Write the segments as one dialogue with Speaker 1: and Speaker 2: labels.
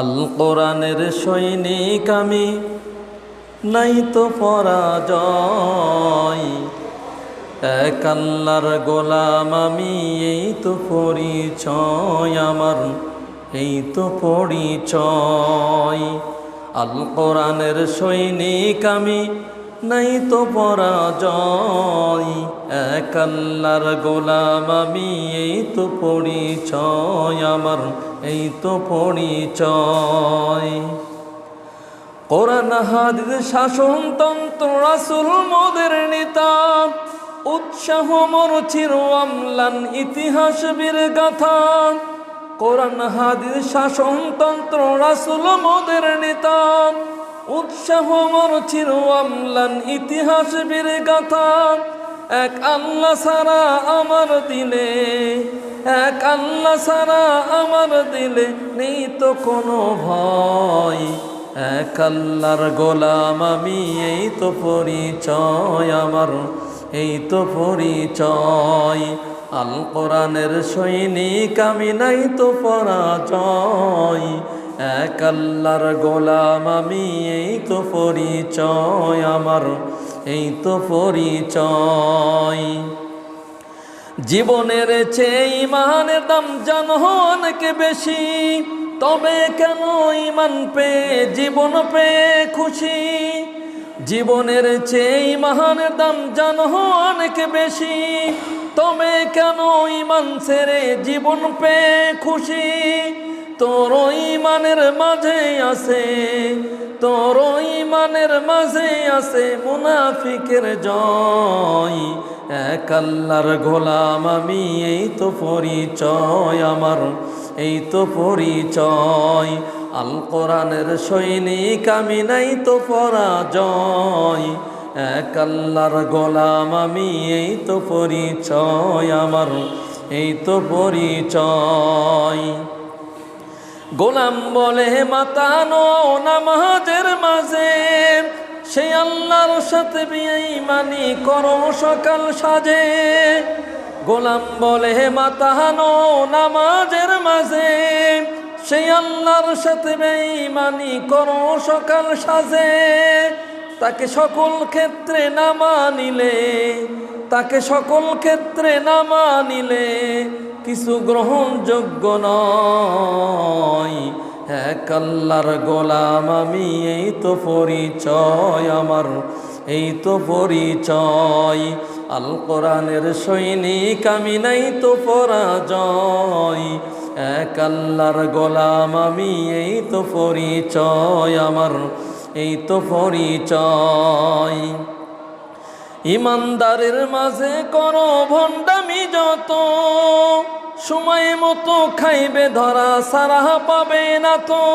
Speaker 1: আল কোরআনের সৈনিক আমি, নাই তো পরাজয়। এক আল্লাহর গোলাম আমি, এই তো পরিচয় আমার, এই তো পরিচয়। আল কোরআনের সৈনিক আমি, নাই তো পরাজয়। এক আল্লাহর গোলাম আমি, এই তো পরিচয় আমার, এই তো পরিচয়। কোরআন হাদিস শাসনতন্ত্র রাসূল মোদের নেতা, উৎসাহ মোর চির অম্লান ইতিহাস বীর গাথা। কোরআন হাদিস শাসনতন্ত্র রাসূল মোদের নেতা, উৎসাহ মোর চির অম্লান ইতিহাস বীর গাথা। এক আল্লাহ ছাড়া আমার দিলে, এক আল্লাহ ছাড়া আমার দিলে নেই তো কোনো ভয়। এক আল্লাহর গোলাম আমি, এই তো পরিচয় আমার, এই তো পরিচয়। আল কোরআনের সৈনিক আমি, নাই তো পরাজয়। এক আল্লাহর গোলাম আমি, এই তো পরিচয় আমার, এই তো পরিচয়। জীবনের চেয়ে ইমানের দাম জানো অনেক বেশি, তবে কেন ইমান পেয়ে জীবন পেয়ে খুশি। জীবনের চেয়ে ইমানের দাম জানো অনেক বেশি, তবে কেন ইমান ছেড়ে জীবন পেয়ে খুশি। তোর ইমানের মাঝে আছে, তোর ইমানের মাঝে আছে মুনাফিকের জয়। এক আল্লাহর গোলাম আমি, এই তো পরিচয় আমার, এই তো পরিচয়। আল কোরআনের সৈনিক আমি, নাই তো পরাজয়। এক আল্লাহর গোলাম আমি, এই তো পরিচয় আমার, এই তো পরিচয়। গোলাম বলে মাতানো নামাজের মাঝে, সেই আল্লাহর সাথে বেঈমানি করো সকাল সাজে। গোলাম বলে মাতানো নামাজের মাঝে, সেই আল্লাহর সাথে বেঈমানি করো সকাল সাজে। তাকে সকল ক্ষেত্রে না মানিলে, তাকে সকল ক্ষেত্রে না মানিলে কিছু গ্রহণযোগ্য নয়। এক আল্লাহর গোলাম আমি, এই তো পরিচয় আমার, এই তো পরিচয়। আল কোরআনের সৈনিক আমি, নাই তো পরাজয়। এক আল্লাহর গোলাম আমি, এই তো পরিচয় আমার, এই তো পরিচয়। ইমানদারের মাঝে করো ভণ্ডামি যত, সময় মতো খাইবে ধরা সারা পাবে না তো।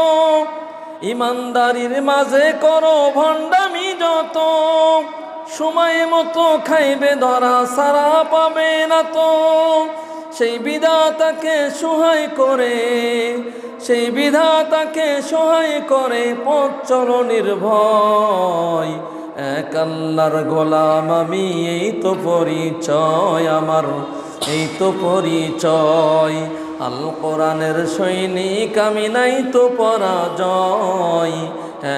Speaker 1: ইমানদারির মাঝে করো ভণ্ডামি যত, সময় মতো খাইবে ধরা সারা পাবে না তো। সেই বিধাতাকে সহায় করে, সেই বিধাতাকে সহায় করে পথ চলো নির্ভয়। এক আল্লাহর গোলাম আমি, এই তো পরিচয় আমার, এই তো পরিচয়। আল কোরআনের সৈনিক আমি, নাই তো পরাজয়।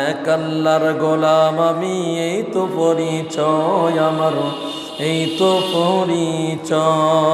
Speaker 1: এক আল্লাহর গোলাম আমি, এই তো পরিচয় আমার, এই তো পরিচয়।